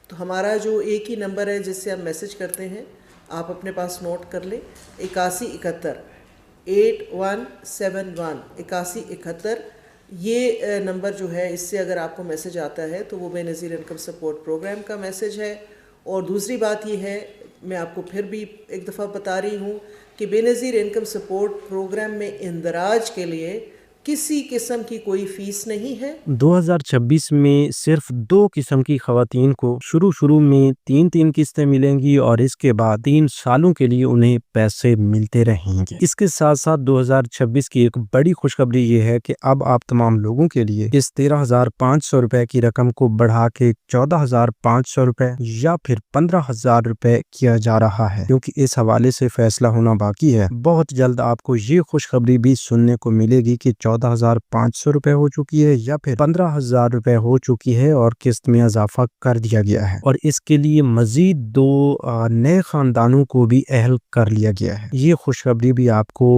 تو ہمارا جو ایک ہی نمبر ہے جس سے ہم میسج کرتے ہیں، آپ اپنے پاس نوٹ کر لیں، 8171 8171 8171۔ یہ نمبر جو ہے، اس سے اگر آپ کو میسج آتا ہے تو وہ بے نظیر انکم سپورٹ پروگرام کا میسج ہے۔ اور دوسری بات یہ ہے، میں آپ کو پھر بھی ایک دفعہ بتا رہی ہوں کہ بے نظیر انکم سپورٹ پروگرام میں اندراج کے لیے کسی قسم کی کوئی فیس نہیں ہے۔ 2026 میں صرف 2 قسم کی خواتین کو شروع میں 3 قسطیں ملیں گی اور اس کے بعد 3 سالوں کے لیے انہیں پیسے ملتے رہیں گے۔ اس کے ساتھ ساتھ 2026 کی ایک بڑی خوشخبری یہ ہے کہ اب آپ تمام لوگوں کے لیے اس 13,500 روپے کی رقم کو بڑھا کے 14,500 روپے یا پھر 15,000 روپے کیا جا رہا ہے، کیونکہ اس حوالے سے فیصلہ ہونا باقی ہے۔ بہت جلد آپ کو یہ خوشخبری بھی سننے کو ملے گی کہ 14,500 روپے ہو چکی ہے یا پھر 15,000 روپے ہو چکی ہے اور قسط میں اضافہ کر دیا گیا ہے، اور اس کے لیے مزید 2 نئے خاندانوں کو بھی اہل کر لیا گیا ہے۔ یہ خوشخبری بھی آپ کو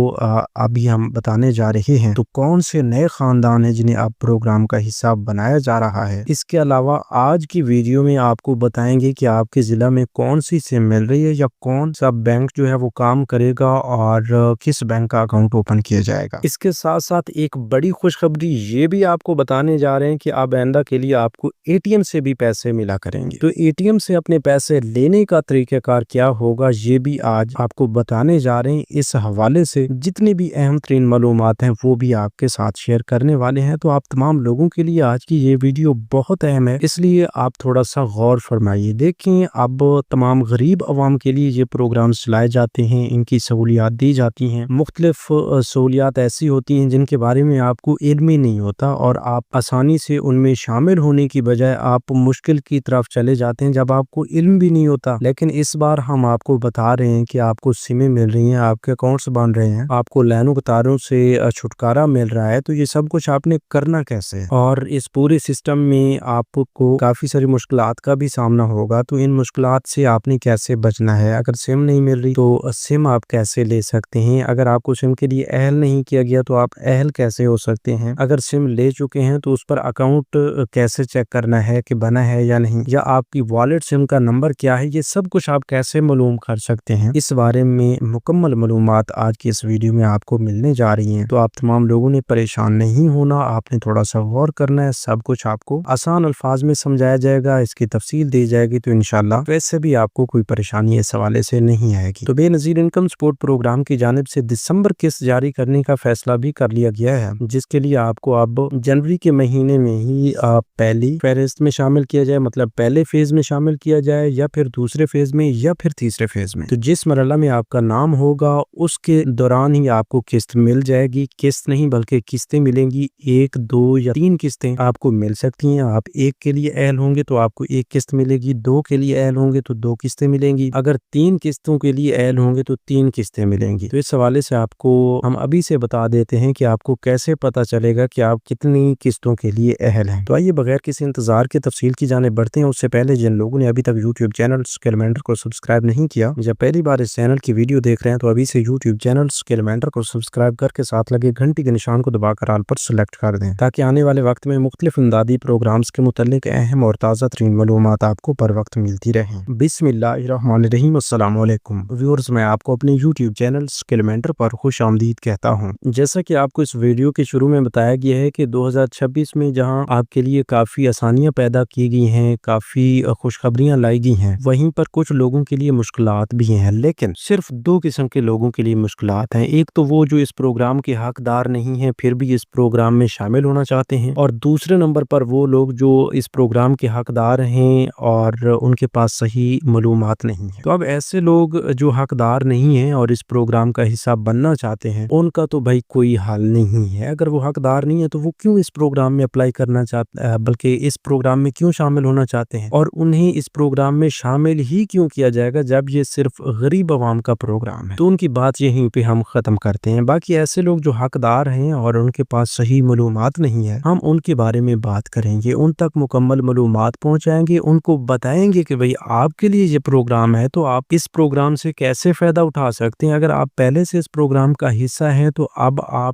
ابھی ہم بتانے جا رہے ہیں۔ تو کون سے نئے خاندان ہیں جنہیں اب پروگرام کا حصہ بنایا جا رہا ہے؟ اس کے علاوہ آج کی ویڈیو میں آپ کو بتائیں گے کہ آپ کے ضلع میں کون سی سم مل رہی ہے یا کون سا بینک جو ہے وہ کام کرے گا اور کس بینک کا اکاؤنٹ اوپن کیا جائے گا۔ اس کے ساتھ ساتھ ایک بڑی خوشخبری یہ بھی آپ کو بتانے جا رہے ہیں کہ اب آئندہ کے لیے آپ کو اے ٹی ایم سے بھی پیسے ملا کریں گے۔ تو اے ٹی ایم سے اپنے پیسے لینے کا طریقہ کار کیا ہوگا، یہ بھی آج آپ کو بتانے جا رہے ہیں۔ اس حوالے سے جتنی بھی اہم ترین معلومات ہیں وہ بھی آپ کے ساتھ شیئر کرنے والے ہیں۔ تو آپ تمام لوگوں کے لیے آج کی یہ ویڈیو بہت اہم ہے، اس لیے آپ تھوڑا سا غور فرمائیے۔ دیکھیں، اب تمام غریب عوام کے لیے یہ پروگرام چلائے جاتے ہیں، ان کی سہولیات دی جاتی ہیں۔ مختلف سہولیات ایسی ہوتی ہیں جن کے بارے میں آپ کو علم ہی نہیں ہوتا اور آپ آسانی سے ان میں شامل ہونے کی بجائے آپ مشکل کی طرف چلے جاتے ہیں جب آپ کو علم بھی نہیں ہوتا۔ لیکن اس بار ہم آپ کو بتا رہے ہیں کہ آپ کو سمیں مل رہی ہیں، آپ کے اکاؤنٹس بن رہے ہیں، آپ کو لائنوں قطاروں سے چھٹکارا مل رہا ہے۔ تو یہ سب کچھ آپ نے کرنا کیسے ہے؟ اور اس پورے سسٹم میں آپ کو کافی ساری مشکلات کا بھی سامنا ہوگا، تو ان مشکلات سے آپ نے کیسے بچنا ہے؟ اگر سم نہیں مل رہی تو سم آپ کیسے لے سکتے ہیں؟ اگر آپ کو سم کے لیے اہل نہیں کیا گیا تو آپ اہل کیسے ہو سکتے ہیں؟ اگر سم لے چکے ہیں تو اس پر اکاؤنٹ کیسے چیک کرنا ہے کہ بنا ہے یا نہیں، یا آپ کی والٹ سم کا نمبر کیا ہے؟ یہ سب کچھ آپ کیسے معلوم کر سکتے ہیں؟ اس بارے میں مکمل معلومات آج کی اس ویڈیو میں آپ کو ملنے جا رہی ہیں۔ تو آپ تمام لوگوں نے پریشان نہیں ہونا، آپ نے تھوڑا سا غور کرنا ہے۔ سب کچھ آپ کو آسان الفاظ میں سمجھایا جائے گا، اس کی تفصیل دی جائے گی، تو انشاءاللہ ویسے بھی آپ کو کوئی پریشانی اس حوالے سے نہیں آئے گی۔ تو بے نظیر انکم سپورٹ پروگرام کی جانب سے دسمبر قسط جاری کرنے کا فیصلہ بھی کر لیا گیا ہے، جس کے لیے آپ کو اب جنوری کے مہینے میں ہی پہلی فہرست میں شامل کیا جائے، مطلب پہلے فیز میں شامل کیا جائے یا پھر دوسرے فیز میں یا پھر تیسرے فیز میں۔ تو جس مرحلہ میں آپ کا نام ہوگا اس کے دوران ہی آپ کو قسط مل جائے گی۔ قسط نہیں بلکہ قسطیں ملیں گی، 1 2 یا 3 قسطیں آپ کو مل سکتی ہیں۔ آپ 1 کے لیے اہل ہوں گے تو آپ کو 1 قسط ملے گی، 2 کے لیے اہل ہوں گے تو 2 قسطیں ملیں گی، اگر 3 قسطوں کے لیے اہل ہوں گے تو 3 قسطیں ملیں گی۔ تو اس حوالے سے آپ کو ہم ابھی سے بتا دیتے ہیں کہ آپ کو کیسے پتا چلے گا کہ آپ کتنی قسطوں کے لیے اہل ہیں۔ تو آئیے بغیر کسی انتظار کے تفصیل کی جانب بڑھتے ہیں۔ اس سے پہلے جن لوگوں نے ابھی تک یوٹیوب چینل سکیلمنٹر کو سبسکرائب نہیں کیا، جب پہلی بار اس چینل کی ویڈیو دیکھ رہے ہیں تو ابھی سے یوٹیوب چینل سکیلمنٹر کو سبسکرائب کر کے ساتھ لگے گھنٹی کے نشان کو دبا کر آل پر سلیکٹ کر دیں، تاکہ آنے والے وقت میں مختلف امدادی پروگرامز کے متعلق اہم اور تازہ ترین معلومات آپ کو پر وقت ملتی رہیں۔ بسم اللہ الرحمن الرحیم۔ السلام علیکم ویورز، میں آپ کو اپنے یوٹیوب چینل سکیلمنٹر پر خوش آمدید کہتا ہوں۔ جیسا کہ آپ کو اس ویڈیو کے شروع میں بتایا گیا ہے کہ 2026 میں جہاں آپ کے لیے کافی آسانیاں پیدا کی گئی ہیں، کافی خوشخبریاں لائی گئی ہیں، وہیں پر کچھ لوگوں کے لیے مشکلات بھی ہیں، لیکن صرف 2 قسم کے لوگوں کے لیے مشکلات ہیں۔ ایک تو وہ جو اس پروگرام کے حقدار نہیں ہیں پھر بھی اس پروگرام میں شامل ہونا چاہتے ہیں، اور دوسرے نمبر پر وہ لوگ جو اس پروگرام کے حقدار ہیں اور ان کے پاس صحیح معلومات نہیں ہیں۔ تو اب ایسے لوگ جو حقدار نہیں ہیں اور اس پروگرام کا حصہ بننا چاہتے ہیں، ان کا تو بھائی کوئی حل نہیں ہے۔ اگر وہ حقدار نہیں ہے تو وہ کیوں اس پروگرام میں اپلائی کرنا چاہتے، بلکہ اس پروگرام میں کیوں شامل ہونا چاہتے ہیں، اور انہیں اس پروگرام میں شامل ہی کیوں کیا جائے گا جب یہ صرف غریب عوام کا پروگرام ہے؟ تو ان کی بات یہیں پہ ہم ختم کرتے ہیں۔ باقی ایسے لوگ جو حقدار ہیں اور ان کے پاس صحیح معلومات نہیں ہے، ہم ان کے بارے میں بات کریں گے، ان تک مکمل معلومات پہنچائیں گے، ان کو بتائیں گے کہ بھئی آپ کے لیے یہ پروگرام ہے تو آپ اس پروگرام سے کیسے فائدہ اٹھا سکتے ہیں۔ اگر آپ پہلے سے اس پروگرام کا حصہ ہیں تو اب آپ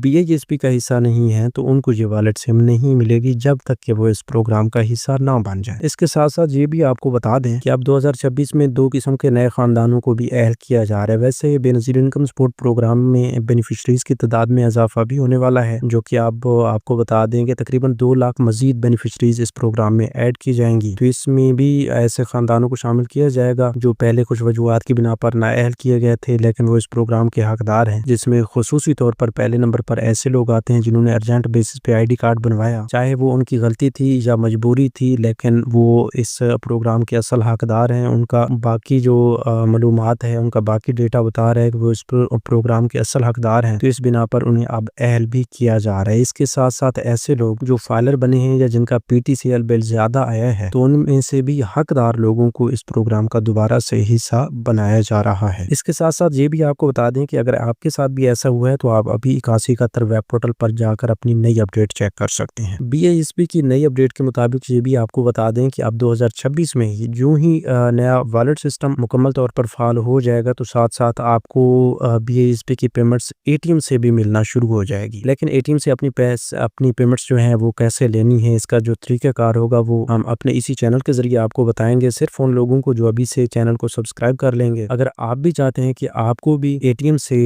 BISP کا حصہ نہیں ہیں تو ان کو یہ والٹ سم نہیں ملے گی جب تک کہ وہ اس پروگرام کا حصہ نہ بن جائے۔ اس کے ساتھ ساتھ یہ بھی آپ کو بتا دیں کہ اب 2026 میں 2 قسم کے نئے خاندانوں کو بھی اہل کیا جا رہا ہے۔ ویسے بے نظیر انکم سپورٹ پروگرام میں بینیفیشریز کی تعداد میں اضافہ بھی ہونے والا ہے، جو کہ اب آپ کو بتا دیں کہ تقریباً 2 لاکھ مزید بینیفیشریز اس پروگرام میں ایڈ کی جائیں گی۔ تو اس میں بھی ایسے خاندانوں کو شامل کیا جائے گا جو پہلے کچھ وجوہات کی بنا پر نااہل کیے گئے تھے لیکن وہ اس پروگرام کے حقدار ہیں، جس میں خصوصی طور پر پہلے نمبر پر ایسے لوگ آتے ہیں جنہوں نے ارجنٹ بیسس پہ ID کارڈ بنوایا، چاہے وہ ان کی غلطی تھی یا مجبوری تھی، لیکن وہ اس پروگرام کے اصل حقدار ہیں۔ ان کا باقی جو معلومات ہے، ان کا باقی ڈیٹا بتا رہا ہے کہ وہ اس پروگرام کے اصل حقدار ہیں، تو اس بنا پر انہیں اب اہل بھی کیا جا رہا ہے۔ اس کے ساتھ ساتھ ایسے لوگ جو فائلر بنے ہیں یا جن کا PTCL بل زیادہ آیا ہے تو ان میں سے بھی حقدار لوگوں کو اس پروگرام کا دوبارہ سے حصہ بنایا جا رہا ہے۔ اس کے ساتھ ساتھ یہ بھی آپ کو بتا دیں کہ اگر آپ کے ساتھ بھی ایسا ہوا ہے تو آپ ابھی 8171 ویب پورٹل پر جا کر اپنی نئی اپڈیٹ چیک کر سکتے ہیں۔ BISP کی نئی اپڈیٹ کے مطابق یہ بھی آپ کو بتا دیں کہ اب 2026 میں ہی جو ہی نیا والٹ سسٹم مکمل طور پر فعال ہو جائے گا تو ساتھ ساتھ آپ کو BISP کی پیمنٹس ATM سے بھی ملنا شروع ہو جائے گی، لیکن ATM سے اپنی پیمنٹس جو ہیں وہ کیسے لینی ہے، اس کا جو طریقہ کار ہوگا وہ ہم اپنے اسی چینل کے ذریعے آپ کو بتائیں گے، صرف ان لوگوں کو جو ابھی سے چینل کو سبسکرائب کر لیں گے۔ اگر آپ بھی چاہتے ہیں کہ آپ کو بھی ATM سے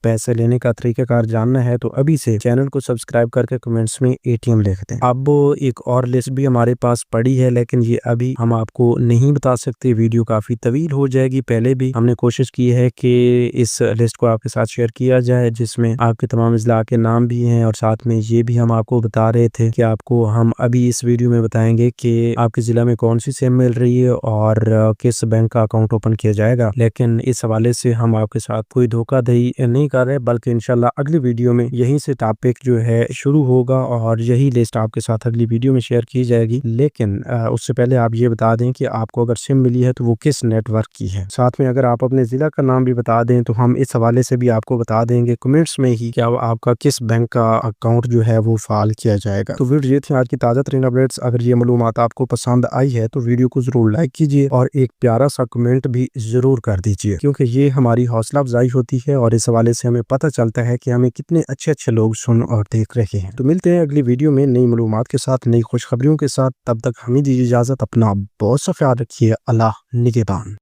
پیسے لینے کا طریقہ کار جاننا ہے تو ابھی سے چینل کو سبسکرائب کر کے کمنٹس میں ATM لکھ دیں۔ اب ایک اور لسٹ بھی ہمارے پاس پڑی ہے لیکن یہ ابھی ہم آپ کو نہیں بتا سکتے، ویڈیو کافی طویل ہو جائے گی۔ پہلے بھی ہم نے کوشش کی ہے کہ اس لسٹ کو آپ کے ساتھ شیئر کیا جائے جس میں آپ کے تمام اضلاع کے نام بھی ہیں، اور ساتھ میں یہ بھی ہم آپ کو بتا رہے تھے کہ آپ کو ہم ابھی اس ویڈیو میں بتائیں گے کہ آپ کے ضلع میں کون سی سم مل رہی ہے اور کس بینک کا اکاؤنٹ اوپن کیا جائے گا، لیکن اس حوالے سے ہم آپ کے ساتھ کوئی دھوکہ دہی نہیں کر رہے، بلکہ انشاءاللہ اگلی ویڈیو میں یہیں سے ٹاپک جو ہے شروع ہوگا اور یہی لسٹ آپ کے ساتھ اگلی ویڈیو میں شیئر کی جائے گی۔ لیکن اس سے پہلے آپ یہ بتا دیں کہ آپ کو اگر سم ملی ہے تو وہ کس نیٹ ورک کی ہے، ساتھ میں اگر آپ اپنے ضلع کا نام بھی بتا دیں تو ہم اس حوالے سے بھی آپ کو بتا دیں گے کمنٹس میں ہی کہ آپ کا کس بینک کا اکاؤنٹ جو ہے وہ فعال کیا جائے گا۔ تو ویڈیو یہ تھی آج کی تازہ ترین اپڈیٹس۔ اگر یہ معلومات آپ کو پسند آئی ہے تو ویڈیو کو ضرور لائک کیجیے اور ایک پیارا سا کمنٹ بھی ضرور کر دیجیے، کیونکہ یہ ہماری حوصلہ افزائی ہوتی ہے اور اس حوالے سے ہمیں پتہ چلتا ہے کہ ہمیں کتنے اچھے لوگ سن اور دیکھ رہے ہیں۔ تو ملتے ہیں اگلی ویڈیو میں نئی معلومات کے ساتھ، نئی خوشخبریوں کے ساتھ، تب تک ہمیں دیجیے اجازت، اپنا بہت سا خیال رکھیے، اللہ نگہبان۔